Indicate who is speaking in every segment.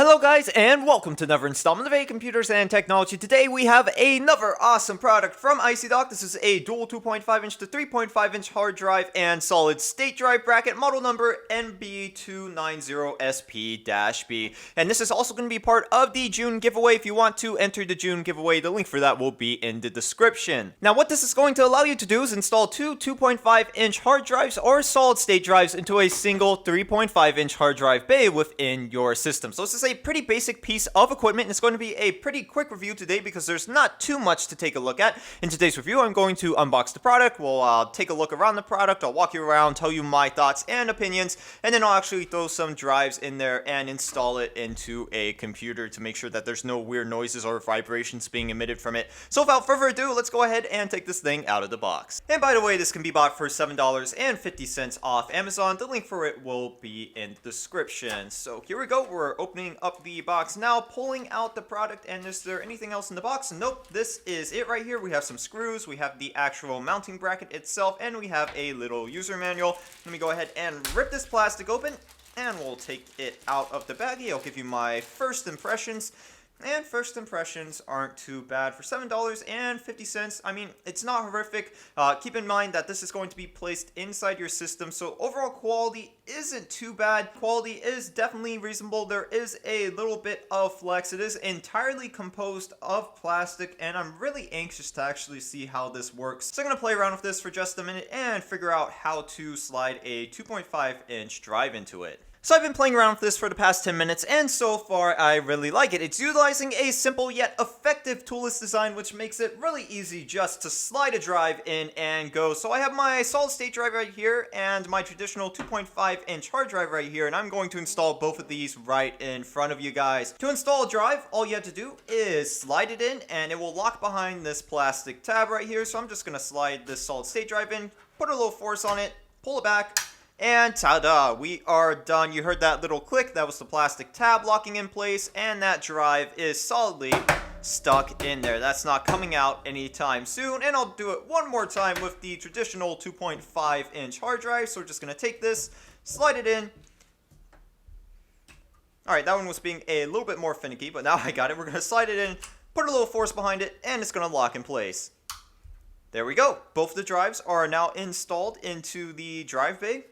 Speaker 1: Hello guys, and welcome to another installment of A Computers and Technology. Today we have another awesome product from ICY DOCK. This is a dual 2.5-inch to 3.5-inch hard drive and solid state drive bracket, model number MB290SP-B. And this is also going to be part of the June giveaway. If you want to enter the June giveaway, the link for that will be in the description. Now what this is going to allow you to do is install two 2.5-inch hard drives or solid state drives into a single 3.5-inch hard drive bay within your system. So this is a pretty basic piece of equipment, and it's going to be a pretty quick review today because there's not too much to take a look at. In today's review, I'm going to unbox the product, we'll take a look around the product, I'll walk you around, tell you my thoughts and opinions, and then I'll actually throw some drives in there and install it into a computer to make sure that there's no weird noises or vibrations being emitted from it. So without further ado, let's go ahead and take this thing out of the box. And by the way, this can be bought for $7.50 off Amazon. The link for it will be in the description. So here we go, we're opening up the box now, pulling out the product. And is there anything else in the box? Nope, this is it right here. We have some screws, we have the actual mounting bracket itself, and we have a little user manual. Let me go ahead and rip this plastic open and we'll take it out of the baggie. I'll give you my first impressions. And first impressions aren't too bad for $7.50. I mean, it's not horrific. Keep in mind that this is going to be placed inside your system, so overall quality isn't too bad. Quality is definitely reasonable. There is a little bit of flex. It is entirely composed of plastic, and I'm really anxious to actually see how this works. So I'm going to play around with this for just a minute and figure out how to slide a 2.5-inch drive into it. So I've been playing around with this for the past 10 minutes, and so far I really like it. It's utilizing a simple yet effective toolless design, which makes it really easy just to slide a drive in and go. So I have my solid state drive right here and my traditional 2.5-inch hard drive right here, and I'm going to install both of these right in front of you guys. To install a drive, all you have to do is slide it in, and it will lock behind this plastic tab right here. So I'm just going to slide this solid state drive in, put a little force on it, pull it back, and ta-da, we are done. You heard that little click, that was the plastic tab locking in place, and that drive is solidly stuck in there. That's not coming out anytime soon, and I'll do it one more time with the traditional 2.5-inch hard drive. So we're just going to take this, slide it in. Alright, that one was being a little bit more finicky, but now I got it. We're going to slide it in, put a little force behind it, and it's going to lock in place. There we go. Both of the drives are now installed into the drive bay,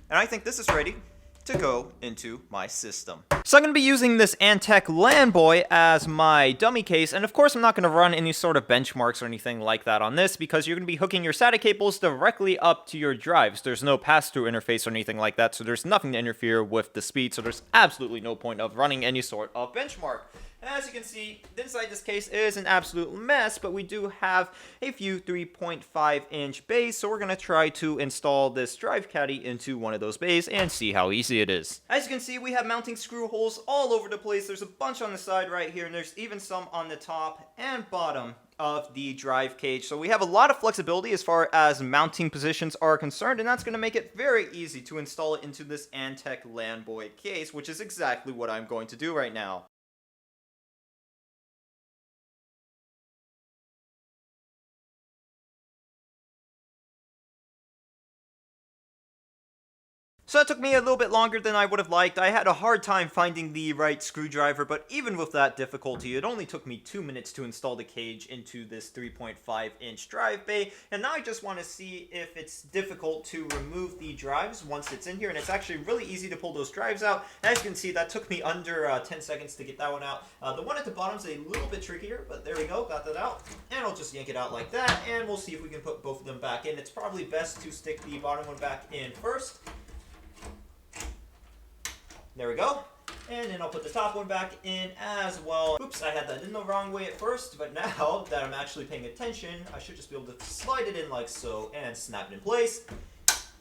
Speaker 1: and I think this is ready to go into my system. So I'm going to be using this Antec LAN boy as my dummy case, and of course I'm not going to run any sort of benchmarks or anything like that on this because you're going to be hooking your SATA cables directly up to your drives. There's no pass-through interface or anything like that, so there's nothing to interfere with the speed, so there's absolutely no point of running any sort of benchmark. As you can see, inside this case is an absolute mess, but we do have a few 3.5-inch bays, so we're going to try to install this drive caddy into one of those bays and see how easy it is. As you can see, we have mounting screw holes all over the place. There's a bunch on the side right here, and there's even some on the top and bottom of the drive cage. So we have a lot of flexibility as far as mounting positions are concerned, and that's going to make it very easy to install it into this Antec LAN boy case, which is exactly what I'm going to do right now. So that took me a little bit longer than I would have liked. I had a hard time finding the right screwdriver, but even with that difficulty, it only took me 2 minutes to install the cage into this 3.5-inch drive bay. And now I just want to see if it's difficult to remove the drives once it's in here. And it's actually really easy to pull those drives out. As you can see, that took me under 10 seconds to get that one out. The one at the bottom is a little bit trickier, but there we go, got that out. And I'll just yank it out like that, and we'll see if we can put both of them back in. It's probably best to stick the bottom one back in first. There we go. And then I'll put the top one back in as well. Oops, I had that in the wrong way at first, but now that I'm actually paying attention, I should just be able to slide it in like so and snap it in place.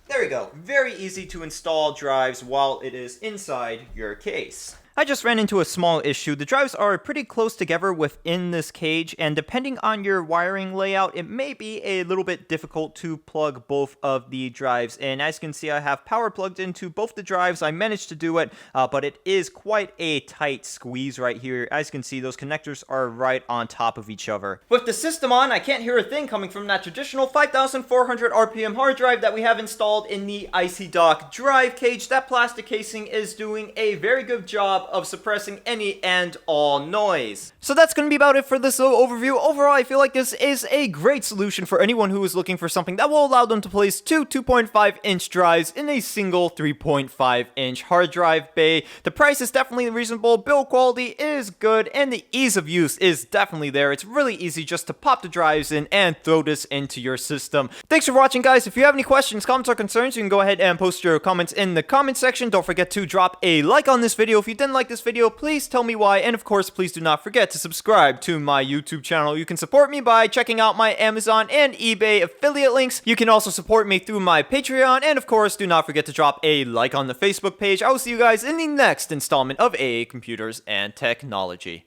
Speaker 1: There we go. Very easy to install drives while it is inside your case. I just ran into a small issue. The drives are pretty close together within this cage, and depending on your wiring layout, it may be a little bit difficult to plug both of the drives in. As you can see, I have power plugged into both the drives. I managed to do it, but it is quite a tight squeeze right here. As you can see, those connectors are right on top of each other. With the system on, I can't hear a thing coming from that traditional 5,400 RPM hard drive that we have installed in the ICY DOCK drive cage. That plastic casing is doing a very good job job of suppressing any and all noise. So that's going to be about it for this little overview. Overall, I feel like this is a great solution for anyone who is looking for something that will allow them to place two 2.5-inch drives in a single 3.5-inch hard drive bay. The price is definitely reasonable, build quality is good, and the ease of use is definitely there. It's really easy just to pop the drives in and throw this into your system. Thanks for watching, guys. If you have any questions, comments, or concerns, you can go ahead and post your comments in the comment section. Don't forget to drop a like on this video. If you didn't like this video, please tell me why, and of course, please do not forget to subscribe to my YouTube channel. You can support me by checking out my Amazon and eBay affiliate links. You can also support me through my Patreon, and of course, do not forget to drop a like on the Facebook page. I will see you guys in the next installment of AA Computers and Technology.